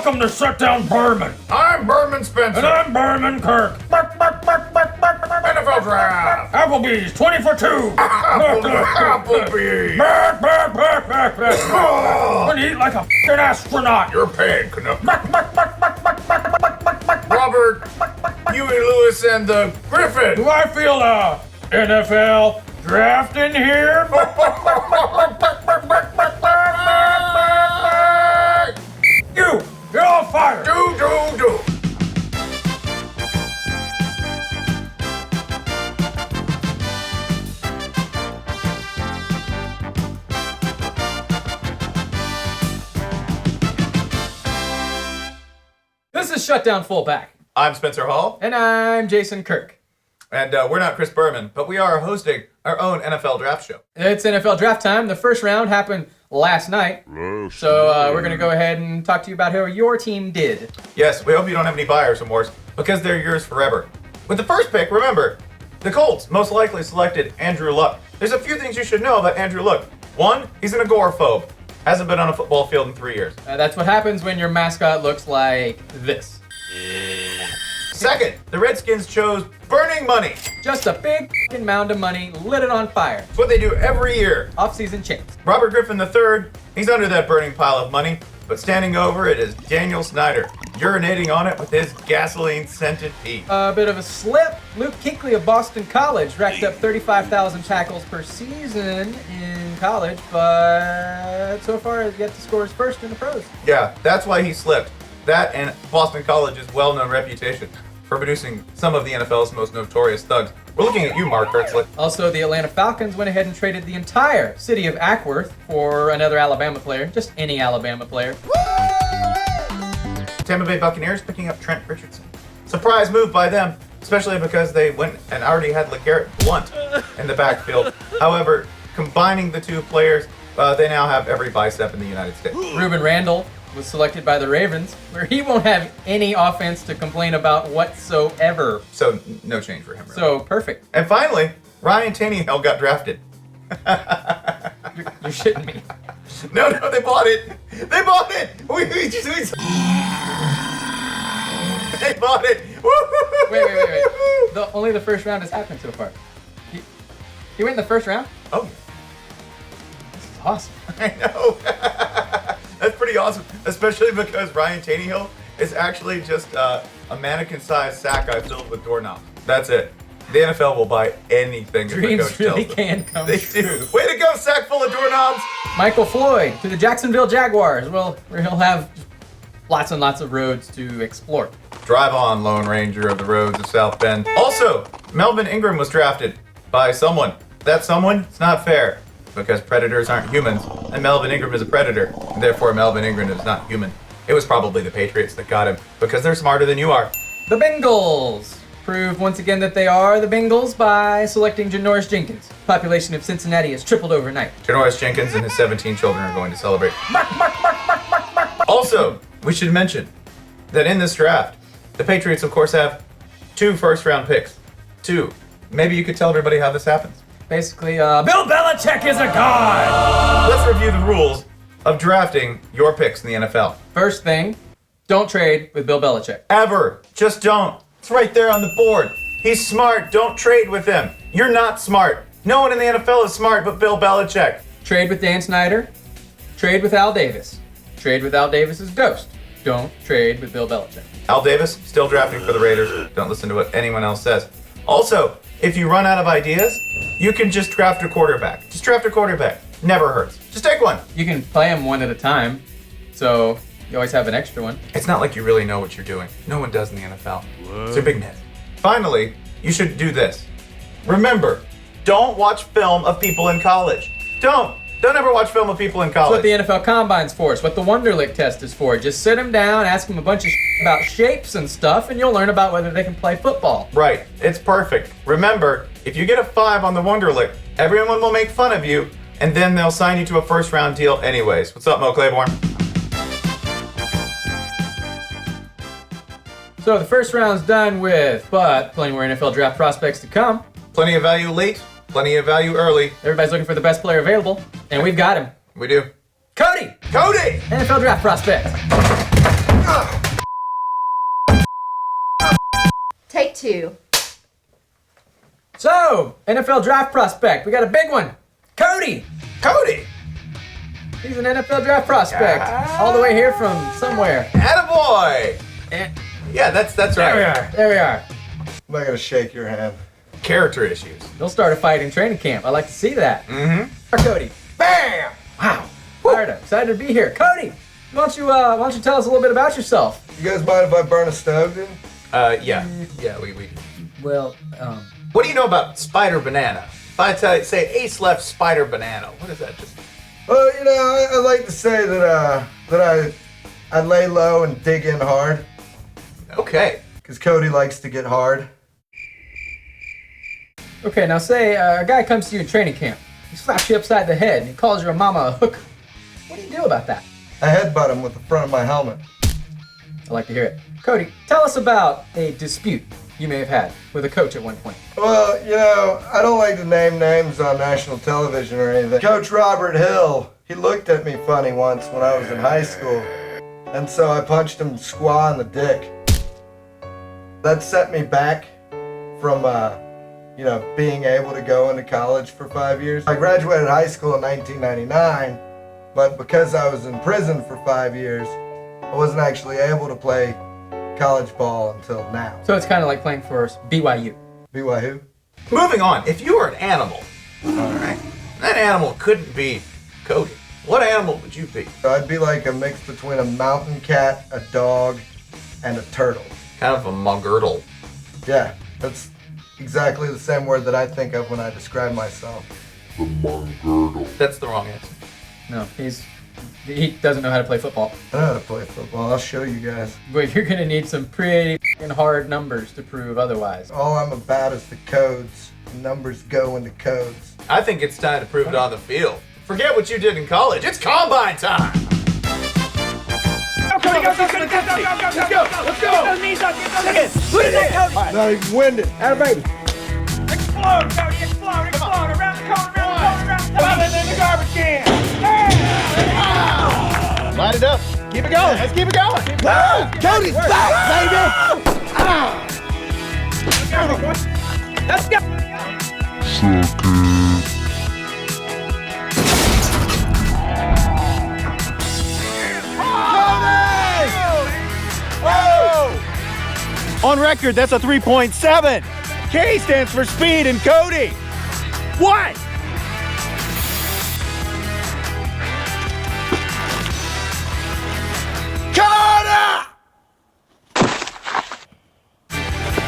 Welcome to Shutdown Berman. I'm Berman Spencer. And I'm Berman Kirk. NFL Draft. Applebee's 20 for 2. Applebee's. And eat like a f***ing astronaut. You're paying, Canuck. Robert, Huey Lewis, and the Griffin. Do I feel a NFL draft in here? You're all fired. Do. This is Shutdown Fullback. I'm Spencer Hall. And I'm Jason Kirk. And we're not Chris Berman, but we are hosting our own NFL draft show. It's NFL draft time. The first round happened last night. So we're going to go ahead and talk to you about how your team did. Yes, we hope you don't have any buyer's remorse, because they're yours forever. With the first pick, remember, the Colts most likely selected Andrew Luck. There's a few things you should know about Andrew Luck. One, he's an agoraphobe. Hasn't been on a football field in 3 years. That's what happens when your mascot looks like this. Second, the Redskins chose burning money. Just a big f***ing mound of money, lit it on fire. It's what they do every year. Off-season chance. Robert Griffin III, he's under that burning pile of money, but standing over it is Daniel Snyder, urinating on it with his gasoline-scented pee. A bit of a slip. Luke Kuechly of Boston College racked up 35,000 tackles per season in college, but so far has yet to score his first in the pros. Yeah, that's why he slipped. That and Boston College's well-known reputation for producing some of the NFL's most notorious thugs. We're looking at you, Mark Hertzler. Also, the Atlanta Falcons went ahead and traded the entire city of Ackworth for another Alabama player, just any Alabama player. Tampa Bay Buccaneers picking up Trent Richardson. Surprise move by them, especially because they went and already had LeGarrette Blount in the backfield. However, combining the two players, they now have every bicep in the United States. Ruben Randall was selected by the Ravens, where he won't have any offense to complain about whatsoever. So no change for him, really. So perfect. And finally, Ryan Tannehill got drafted. You're shitting me. No, they bought it. They bought it. They bought it. Wait. Only the first round has happened so far. He went in the first round? Oh. This is awesome. I know. That's pretty awesome, especially because Ryan Tannehill is actually just a mannequin-sized sack I filled with doorknobs. That's it. The NFL will buy anything that the Dreams coach really tells them. can come They true. do. Way to go, sack full of doorknobs! Michael Floyd to the Jacksonville Jaguars. Well, where he'll have lots and lots of roads to explore. Drive on, Lone Ranger of the roads of South Bend. Also, Melvin Ingram was drafted by someone. That someone? It's not fair, because predators aren't humans, and Melvin Ingram is a predator, and therefore Melvin Ingram is not human. It was probably the Patriots that got him, because they're smarter than you are. The Bengals prove once again that they are the Bengals by selecting Janoris Jenkins. Population of Cincinnati has tripled overnight. Janoris Jenkins and his 17 children are going to celebrate. Also, we should mention that in this draft, the Patriots, of course, have 2 first-round picks. 2. Maybe you could tell everybody how this happens. Basically, Bill Belichick is a god. Let's review the rules of drafting your picks in the NFL. first thing, don't trade with Bill Belichick. Ever. Just don't. It's right there on the board. He's smart. Don't trade with him. You're not smart. No one in the NFL is smart but Bill Belichick. Trade with Dan Snyder. Trade with Al Davis. Trade with Al Davis's ghost. Don't trade with Bill Belichick. Al Davis, still drafting for the Raiders. Don't listen to what anyone else says. Also, if you run out of ideas, you can just draft a quarterback. Just draft a quarterback. Never hurts. Just take one. You can play them one at a time, so you always have an extra one. It's not like you really know what you're doing. No one does in the NFL. It's a big myth. Finally, you should do this. Remember, don't watch film of people in college. Don't ever watch film of people in college. That's what the NFL Combine's for. It's what the Wonderlic test is for. Just sit them down, ask them a bunch of about shapes and stuff, and you'll learn about whether they can play football. Right. It's perfect. Remember, if you get a 5 on the Wonderlic, everyone will make fun of you, and then they'll sign you to a first-round deal anyways. What's up, Mo Claiborne? So the first round's done with, but plenty more NFL draft prospects to come. Plenty of value late, plenty of value early. Everybody's looking for the best player available, and we've got him. We do. Cody! Cody! NFL draft prospect. to. So, NFL draft prospect. We got a big one. Cody. Cody! He's an NFL draft prospect. All the way here from somewhere. Attaboy! Yeah, that's right. There we are. I'm not gonna shake your hand. Character issues. They'll start a fight in training camp. I like to see that. Mm-hmm. Cody. Bam! Wow. Fired up. Excited to be here. Cody, why don't you tell us a little bit about yourself? You guys mind if I burn a stove, dude? Yeah, we. Well, What do you know about spider banana? If I say ace left spider banana, what is that? Just Well, you know, I like to say that I lay low and dig in hard, okay. because Cody likes to get hard. okay, now say a guy comes to you in training camp. He slaps you upside the head and he calls your mama a hooker. What do you do about that? I headbutt him with the front of my helmet. I like to hear it. Cody, tell us about a dispute you may have had with a coach at one point. Well, you know, I don't like to name names on national television or anything. Coach Robert Hill, he looked at me funny once when I was in high school, and so I punched him squaw in the dick. That set me back from, being able to go into college for 5 years. I graduated high school in 1999, but because I was in prison for 5 years, I wasn't actually able to play college ball until now. So it's kind of like playing for BYU. BYU? Moving on. If you were an animal, all right, that animal couldn't be Cody. What animal would you be? So I'd be like a mix between a mountain cat, a dog, and a turtle. Kind of a muggertle. Yeah, that's exactly the same word that I think of when I describe myself. That's the wrong answer. No, he doesn't know how to play football. I know how to play football. I'll show you guys. But you're gonna need some pretty f***ing hard numbers to prove otherwise. All I'm about is the codes. The numbers go into codes. I think it's time to prove it on the field. Forget what you did in college. It's combine time. Let's go! Knees up, get those knees. Put it in, Cody. Not even winded. Atta baby. Explode, Cody, explode, around the corner, in the garbage can. Light it up. Keep it going. Let's keep it going. Cody's back, baby! Let's go. On record, that's a 3.7. K stands for speed and Cody. What?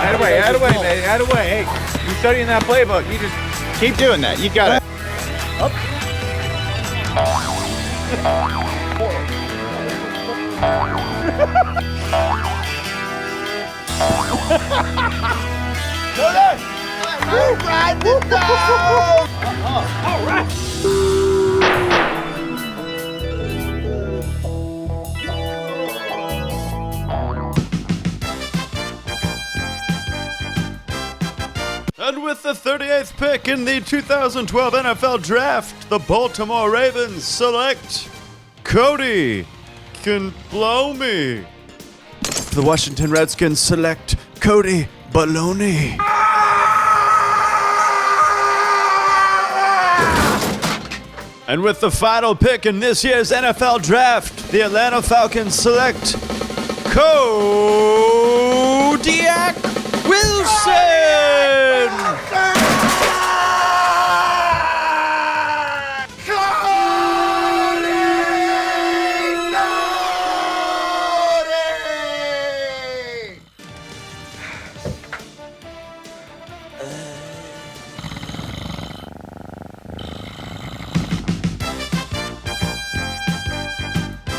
Add away, man. Add away. Hey, you studying that playbook. You just keep doing that. You got it. Up. Go there. All right, this down. All right. And with the 38th pick in the 2012 NFL Draft, the Baltimore Ravens select Cody Bologna. The Washington Redskins select Cody Bologna. And with the final pick in this year's NFL Draft, the Atlanta Falcons select Kodiak Wilson!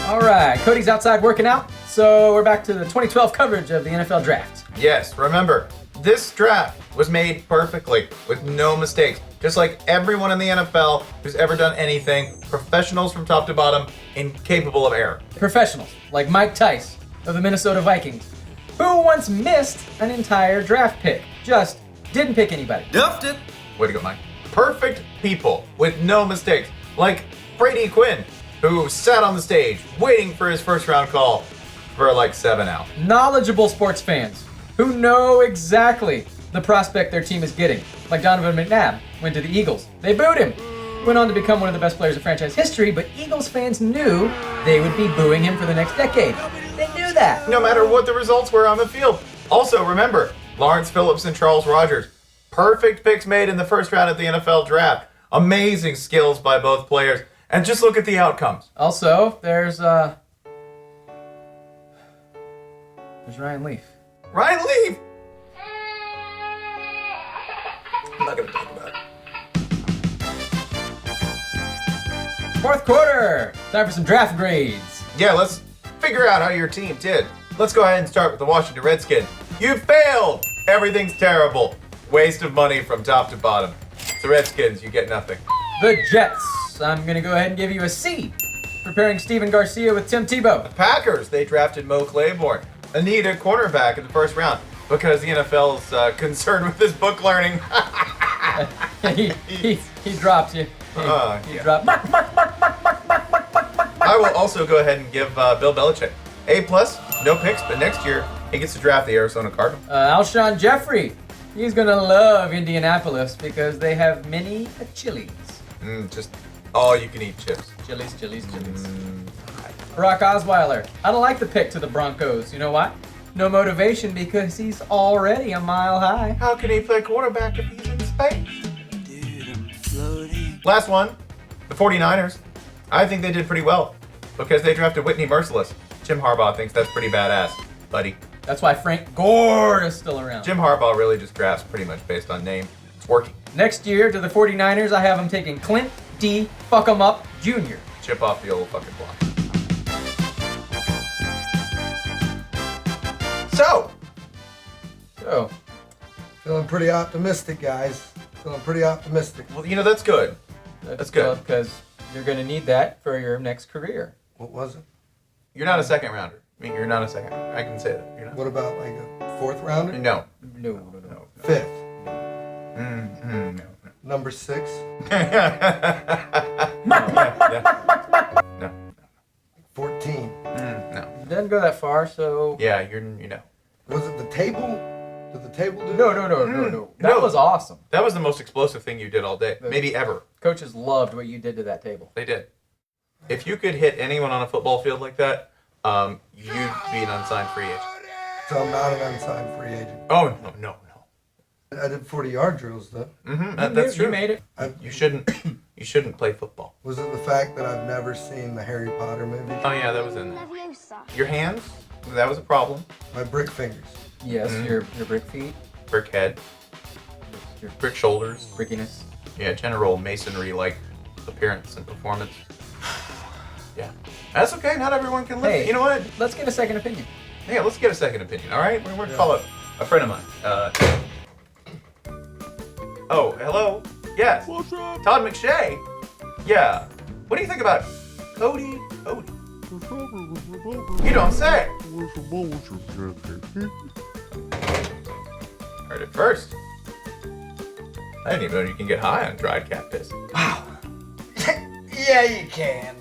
All right, Cody's outside working out, so we're back to the 2012 coverage of the NFL Draft. Yes, remember, this draft was made perfectly with no mistakes. Just like everyone in the NFL who's ever done anything, professionals from top to bottom, incapable of error. Professionals like Mike Tice of the Minnesota Vikings, who once missed an entire draft pick, just didn't pick anybody. Duffed it. Way to go, Mike. Perfect people with no mistakes, like Brady Quinn, who sat on the stage waiting for his first round call for like 7 out. Knowledgeable sports fans who know exactly the prospect their team is getting. Like Donovan McNabb went to the Eagles. They booed him. Went on to become one of the best players in franchise history, but Eagles fans knew they would be booing him for the next decade. They knew that. No matter what the results were on the field. Also, remember, Lawrence Phillips and Charles Rogers. Perfect picks made in the first round of the NFL draft. Amazing skills by both players. And just look at the outcomes. Also, there's Ryan Leaf. Ryan Leaf! I'm not going to talk about it. Fourth quarter. Time for some draft grades. Yeah, let's figure out how your team did. Let's go ahead and start with the Washington Redskins. You failed! Everything's terrible. Waste of money from top to bottom. The Redskins, you get nothing. The Jets. I'm going to go ahead and give you a C. Preparing Steven Garcia with Tim Tebow. Packers, they drafted Mo Claiborne, a needed cornerback in the first round because the NFL's concerned with his book learning. he dropped you. He dropped. I will also go ahead and give Bill Belichick A+, no picks, but next year he gets to draft the Arizona Cardinals. Alshon Jeffrey. He's going to love Indianapolis because they have many chilies. Just all you can eat chips. Chilies. Brock Osweiler. I don't like the pick to the Broncos. You know why? No motivation because he's already a mile high. How can he play quarterback if he's in space? Dude, I'm floating. Last one, the 49ers. I think they did pretty well because they drafted Whitney Merciless. Jim Harbaugh thinks that's pretty badass, buddy. That's why Frank Gore is still around. Jim Harbaugh really just drafts pretty much based on name. It's working. Next year to the 49ers, I have him taking Clint D. Fuck 'em up Jr. Chip off the old fucking block. So, Feeling pretty optimistic, guys. Feeling pretty optimistic. well, you know, that's good. That's good. Because you're going to need that for your next career. What was it? You're not a second rounder. I mean, you're not a second rounder. I can say that. You're not. What about like a fourth rounder? No. No. Fifth. No. Number 6. No. 14. No. Doesn't go that far, so... Yeah, you know. Was it the table? Did the table do No. That No. was awesome. That was the most explosive thing you did all day. Maybe ever. Coaches loved what you did to that table. They did. If you could hit anyone on a football field like that, you'd be an unsigned free agent. So I'm not an unsigned free agent. Oh, no. I did 40-yard drills though. That's true. You made it. You shouldn't play football. Was it the fact that I've never seen the Harry Potter movie? Oh yeah, that was in there. Your hands? That was a problem. My brick fingers. Yes, your brick feet, Brick head, your brick shoulders. brickiness. Yeah, general masonry-like appearance and performance. Yeah. That's okay, not everyone can live. Hey. You know what? Let's get a second opinion. Yeah, let's get a second opinion, all right? We're going to call up a friend of mine. Oh, hello? Yes. What's up? Todd McShay? Yeah. What do you think about Cody? You don't say. Heard it first. I didn't even know you can get high on dried cactus. Yeah, you can.